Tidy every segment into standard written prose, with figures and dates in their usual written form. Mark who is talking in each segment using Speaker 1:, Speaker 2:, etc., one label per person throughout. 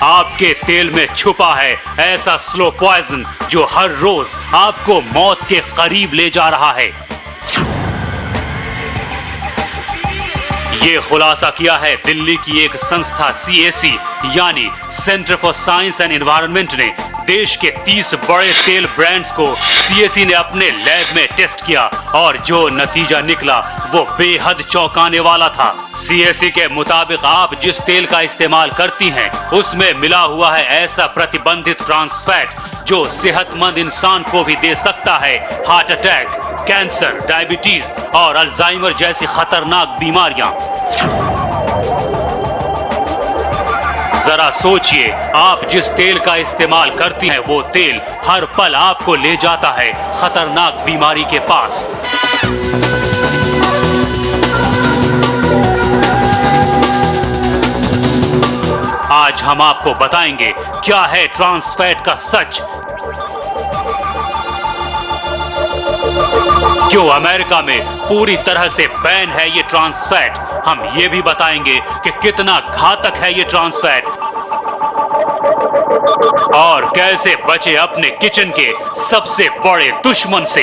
Speaker 1: आपके तेल में छुपा है ऐसा स्लो पॉइजन जो हर रोज आपको मौत के करीब ले जा रहा है। ये खुलासा किया है दिल्ली की एक संस्था CAC यानी centre for science and environment ने। देश के 30 बड़े तेल ब्रांड्स को CAC ने अपने लैब में टेस्ट किया और जो नतीजा निकला वो बेहद चौंकाने वाला था। CAC के मुताबिक आप जिस तेल का इस्तेमाल करती हैं उसमें मिला हुआ है ऐसा प्रतिबंधित ट्रांस फैट जो सेहतमंद इंसान को भी दे सकता है हार्ट अटैक, कैंसर, डायबिटीज और अल्जाइमर जैसी खतरनाक बीमारियां। जरा सोचिए, आप जिस तेल का इस्तेमाल करती हैं वो तेल हर पल आपको ले जाता है खतरनाक बीमारी के पास। आज हम आपको बताएंगे क्या है ट्रांस फैट का सच, क्यों अमेरिका में पूरी तरह से बैन है ये ट्रांस फैट। हम ये भी बताएंगे कि कितना घातक है ये ट्रांस फैट और कैसे बचे अपने किचन के सबसे बड़े दुश्मन से।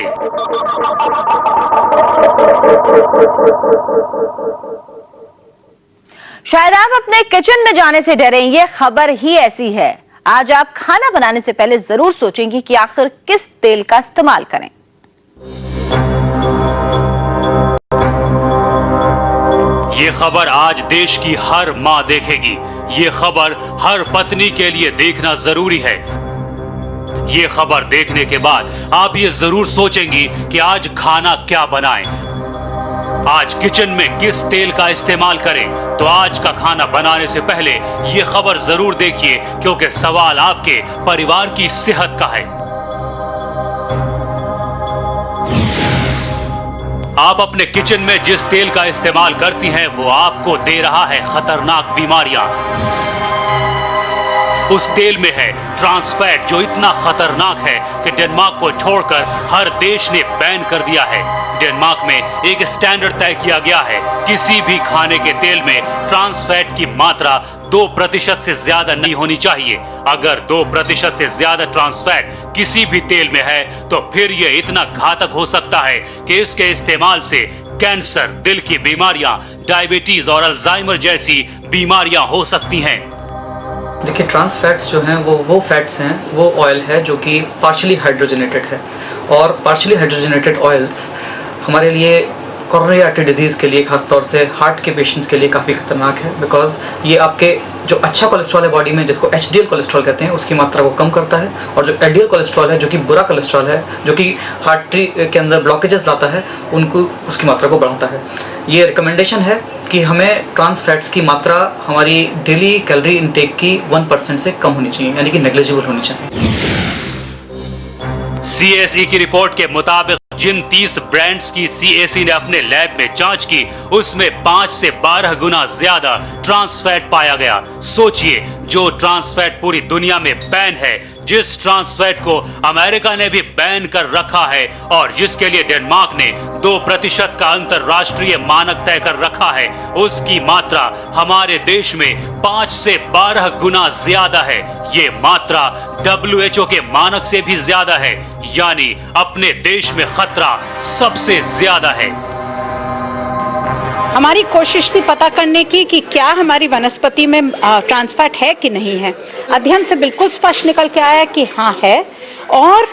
Speaker 2: शायद आप अपने किचन में जाने से डरें, ये खबर ही ऐसी है। आज आप खाना बनाने से पहले जरूर सोचेंगे कि आखिर किस तेल का इस्तेमाल करें।
Speaker 1: ये खबर आज देश की हर मां देखेगी। ये खबर हर पत्नी के लिए देखना जरूरी है। ये खबर देखने के बाद आप ये जरूर सोचेंगी कि आज खाना क्या बनाएं, आज किचन में किस तेल का इस्तेमाल करें। तो आज का खाना बनाने से पहले ये खबर जरूर देखिए, क्योंकि सवाल आपके परिवार की सेहत का है। आप अपने किचन में जिस तेल का इस्तेमाल करती हैं वो आपको दे रहा है खतरनाक बीमारियां। उस तेल में है ट्रांस फैट जो इतना खतरनाक है कि डेनमार्क को छोड़कर हर देश ने बैन कर दिया है। डेनमार्क में एक स्टैंडर्ड तय किया गया है, किसी भी खाने के तेल में ट्रांस फैट की मात्रा 2% से ज्यादा नहीं होनी चाहिए। अगर 2% से ज्यादा ट्रांस फैट किसी भी तेल में है तो फिर यह इतना घातक हो सकता है कि इसके इस्तेमाल से कैंसर, दिल की बीमारियां, डायबिटीज और अल्जाइमर जैसी बीमारियां हो सकती हैं।
Speaker 3: देखिए, ट्रांस फैट्स जो हैं वो फैट्स हैं, वो ऑयल है जो कि पार्शियली हाइड्रोजनेटेड है। और पार्शियली हाइड्रोजनेटेड ऑयल्स हमारे लिए कोरोनरी आर्टरी डिजीज़ के लिए, खासतौर से हार्ट के पेशेंट्स के लिए काफ़ी खतरनाक है। बिकॉज ये आपके जो अच्छा कोलेस्ट्रॉल है बॉडी में, जिसको HDL कोलेस्ट्रॉल कहते हैं, उसकी मात्रा को कम करता है। और जो LDL कोलेस्ट्रॉल है जो कि बुरा कोलेस्ट्रॉल है, जो कि आर्टरी के अंदर ब्लॉकेजेस लाता है, उनको उसकी मात्रा को बढ़ाता है। ये रिकमेंडेशन है कि हमें ट्रांस फैट्स की मात्रा हमारी डेली कैलोरी इनटेक की 1% से कम होनी चाहिए, यानी कि नेग्लिजिबल होनी चाहिए।
Speaker 1: CAC की रिपोर्ट के मुताबिक जिन 30 ब्रांड्स की CAC ने अपने लैब में जांच की उसमें 5 से 12 गुना ज्यादा ट्रांस फैट पाया गया। सोचिए, जो ट्रांस फैट पूरी दुनिया में बैन है, जिस ट्रांस फैट को अमेरिका ने भी बैन कर रखा है और जिसके लिए डेनमार्क ने 2% का अंतरराष्ट्रीय मानक तय कर रखा है, उसकी मात्रा हमारे देश में 5 से 12 गुना ज्यादा है। ये मात्रा WHO के मानक से भी ज्यादा है, यानी अपने देश में खतरा सबसे ज्यादा है।
Speaker 4: हमारी कोशिश थी पता करने की कि क्या हमारी वनस्पति में ट्रांस फैट है कि नहीं है। अध्ययन से बिल्कुल स्पष्ट निकल के आया कि हाँ है। और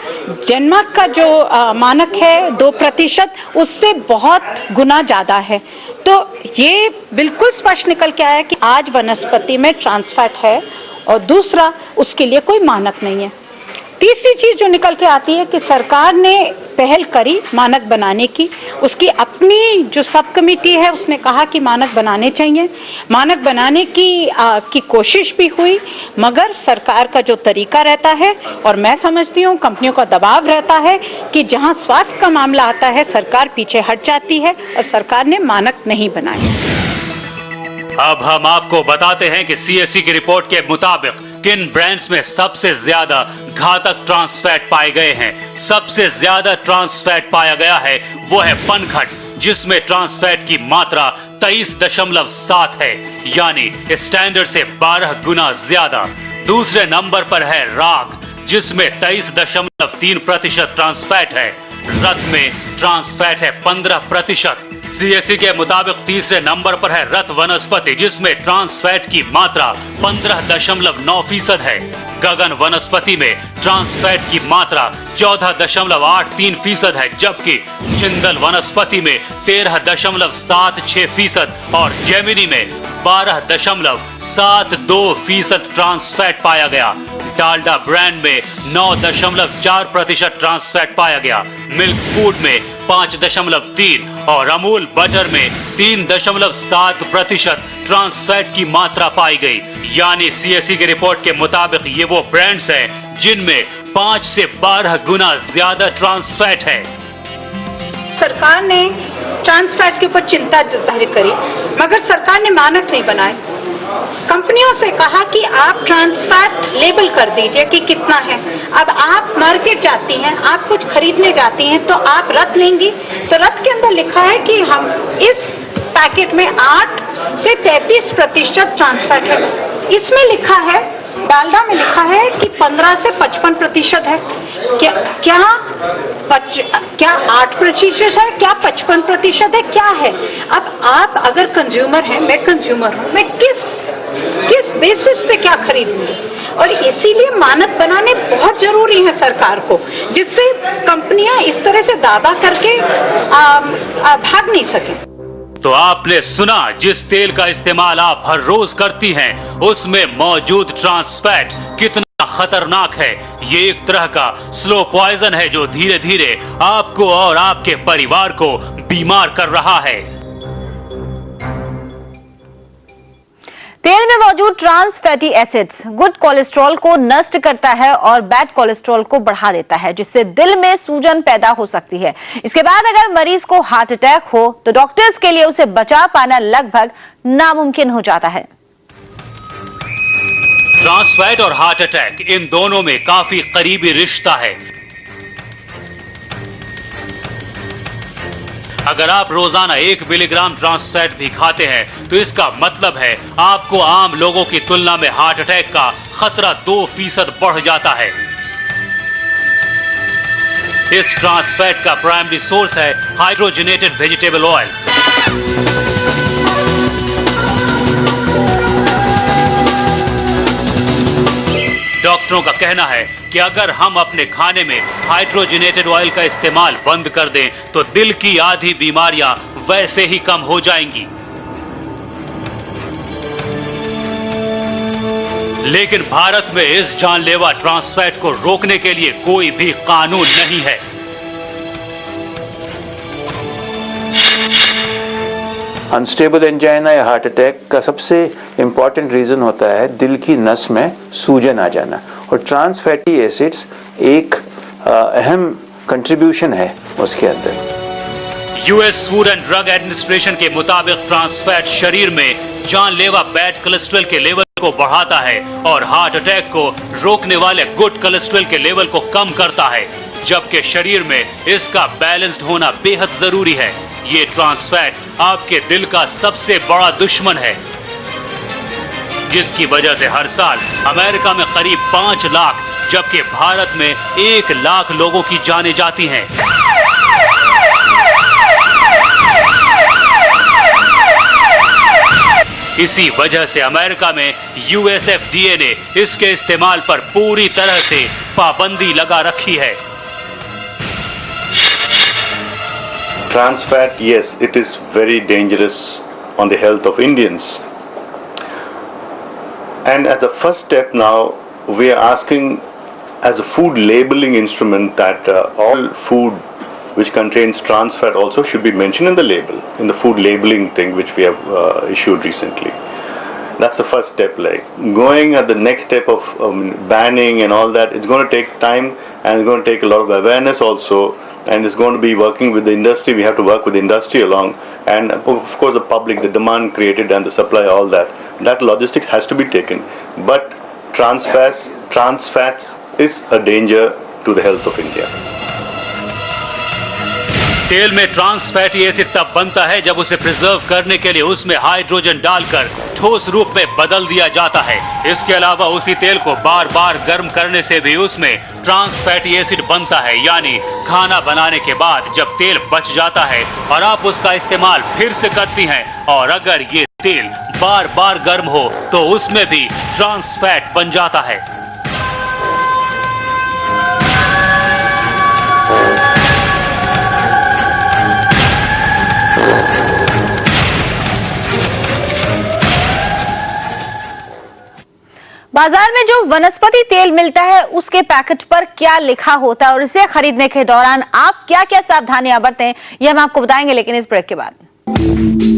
Speaker 4: डेनमार्क का जो मानक है 2%, उससे बहुत गुना ज्यादा है। तो ये बिल्कुल स्पष्ट निकल के आया कि आज वनस्पति में ट्रांस फैट है। और दूसरा, उसके लिए कोई मानक नहीं है। तीसरी चीज जो निकल के आती है कि सरकार ने पहल करी मानक बनाने की। उसकी अपनी जो सब कमेटी है उसने कहा कि मानक बनाने चाहिए। मानक बनाने की कोशिश भी हुई, मगर सरकार का जो तरीका रहता है, और मैं समझती हूँ कंपनियों का दबाव रहता है कि जहाँ स्वास्थ्य का मामला आता है सरकार पीछे हट जाती है और सरकार ने मानक नहीं बनाए।
Speaker 1: अब हम आपको बताते हैं कि CAC की रिपोर्ट के मुताबिक किन ब्रांड्स में सबसे ज्यादा घातक ट्रांस फैट पाए गए हैं। सबसे ज्यादा ट्रांस फैट पाया गया है वो है पनघट, जिसमें ट्रांस फैट की मात्रा 23.7 है, यानी स्टैंडर्ड से 12 गुना ज्यादा। दूसरे नंबर पर है राग, जिसमें 23.3% ट्रांस फैट है। रत में ट्रांस फैट है 15%। सीएससी के मुताबिक तीसरे नंबर पर है रत वनस्पति, जिसमें ट्रांस फैट की मात्रा 15.9% है। गगन वनस्पति में ट्रांस फैट की मात्रा 14.83% है, जबकि जिंदल वनस्पति में 13.76% और जेमिनी में 12.72% ट्रांस फैट पाया गया। डालडा ब्रांड में 9.4% ट्रांस फैट पाया गया। मिल्क फूड में 5.3 और अमूल बटर में 3.7% ट्रांस फैट की मात्रा पाई गई। यानी सीएससी की रिपोर्ट के मुताबिक ये वो ब्रांड्स हैं जिनमें 5 से 12 गुना ज्यादा ट्रांस फैट है।
Speaker 4: सरकार ने ट्रांस फैट के ऊपर चिंता जाहिर करी, मगर सरकार ने मानक नहीं बनाए। कंपनियों से कहा कि आप ट्रांस फैट लेबल कर दीजिए कि कितना है। अब आप मार्केट जाती हैं, आप कुछ खरीदने जाती हैं, तो आप रत लेंगी, तो रत के अंदर लिखा है कि हम इस पैकेट में 8 से 33% ट्रांस फैट है। इसमें लिखा है, डालडा में लिखा है कि 15 से 55% है। क्या 8% है, क्या 55% है, क्या है? अब आप अगर कंज्यूमर हैं, मैं कंज्यूमर हूं, मैं किस बेसिस पे क्या खरीदूंगी? और इसीलिए मानक बनाने बहुत जरूरी है सरकार को, जिससे कंपनियां इस तरह से दावा करके भाग नहीं सके।
Speaker 1: तो आपने सुना, जिस तेल का इस्तेमाल आप हर रोज करती हैं, उसमें मौजूद ट्रांस फैट कितना खतरनाक है। ये एक तरह का स्लो पॉइजन है जो धीरे धीरे आपको और आपके परिवार को बीमार कर रहा है।
Speaker 2: तेल में मौजूद trans fatty acids good cholesterol को नष्ट करता है और बैड कोलेस्ट्रॉल को बढ़ा देता है, जिससे दिल में सूजन पैदा हो सकती है। इसके बाद अगर मरीज को हार्ट अटैक हो तो डॉक्टर्स के लिए उसे बचा पाना लगभग नामुमकिन हो जाता है।
Speaker 1: ट्रांस फैट और हार्ट अटैक, इन दोनों में काफी करीबी रिश्ता है। अगर आप रोजाना 1 मिलीग्राम ट्रांस फैट भी खाते हैं तो इसका मतलब है आपको आम लोगों की तुलना में हार्ट अटैक का खतरा 2% बढ़ जाता है। इस ट्रांस फैट का प्राइमरी सोर्स है हाइड्रोजनेटेड वेजिटेबल ऑयल। डॉक्टरों का कहना है कि अगर हम अपने खाने में हाइड्रोजनेटेड ऑयल का इस्तेमाल बंद कर दें तो दिल की आधी बीमारियां वैसे ही कम हो जाएंगी। लेकिन भारत में इस जानलेवा ट्रांस फैट को रोकने के लिए कोई भी कानून नहीं है।
Speaker 5: अनस्टेबल एंजाइना या हार्ट अटैक का सबसे इम्पॉर्टेंट रीज़न होता है दिल की नस में सूजन आ जाना, और ट्रांस फैटी एसिड्स एक अहम कंट्रीब्यूशन है उसके अंदर।
Speaker 1: US food and drug administration के मुताबिक ट्रांस फैट शरीर में जानलेवा बैड कोलेस्ट्रॉल के लेवल को बढ़ाता है और हार्ट अटैक को रोकने वाले गुड कोलेस्ट्रॉल के लेवल को कम करता है, जबकि शरीर में इसका बैलेंस्ड होना बेहद जरूरी है। ये ट्रांस फैट आपके दिल का सबसे बड़ा दुश्मन है, जिसकी वजह से हर साल अमेरिका में करीब 5 लाख जबकि भारत में 1 लाख लोगों की जानें जाती हैं। इसी वजह से अमेरिका में यूएसएफडीए ने इसके इस्तेमाल पर पूरी तरह से पाबंदी लगा रखी है।
Speaker 6: Trans fat, yes, it is very dangerous on the health of Indians. And as a first step now, we are asking as a food labeling instrument that all food which contains trans fat also should be mentioned in the label, in the food labeling thing which we have issued recently. That's the first step. Like going at the next step of banning and all that, it's going to take time and it's going to take a lot of awareness also. And it's going to be working with the industry. We have to work with the industry along, and of course the public, the demand created and the supply, all that. That logistics has to be taken. But trans fats is a danger to the health of India.
Speaker 1: तेल में trans fatty acid तब बनता है जब उसे preserve करने के लिए उसमें हाइड्रोजन डालकर ठोस रूप में बदल दिया जाता है। इसके अलावा उसी तेल को बार बार गर्म करने से भी उसमें ट्रांस फैटी एसिड बनता है, यानी खाना बनाने के बाद जब तेल बच जाता है और आप उसका इस्तेमाल फिर से करती हैं और अगर ये तेल बार बार गर्म हो तो उसमें भी ट्रांस फैट बन जाता है।
Speaker 2: बाजार में जो वनस्पति तेल मिलता है उसके पैकेट पर क्या लिखा होता है और इसे खरीदने के दौरान आप क्या क्या सावधानियां बरतें, यह हम आपको बताएंगे लेकिन इस ब्रेक के बाद।